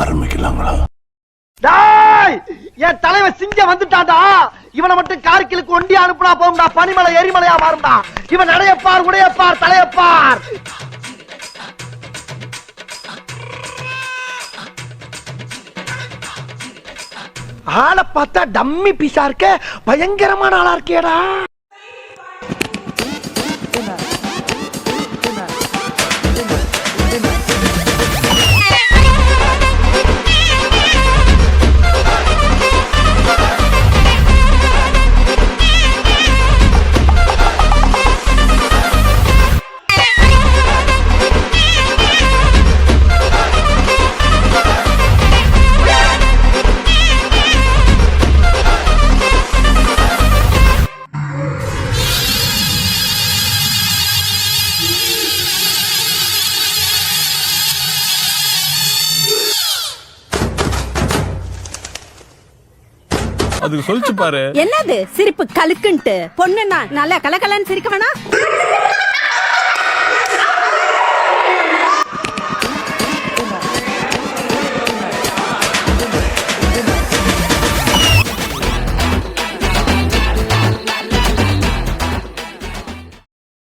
ஆரம்பிக்கலாங்களா? என் தலைவன் சிங்கம் வந்துட்டான்டா. இவனை மட்டும் கார்கிலுக்கு ஒண்டி அனுப்புனா போகும்டா. பனிமலை எரிமலையா மாறும்டா. இவன் நடையப்பார், உடையப்பார், தலையப்பார். ஆளை பார்த்தா டம்மி பீஸா இருக்க, பயங்கரமான ஆளா இருக்கேடா. அதுக்கு சொல்லிச்சு பாரு. என்னது சிரிப்பு கலுக்குன்ட்டு? பொண்ணுன்னா நல்லா கலகலன்னு சிரிக்க வேணா?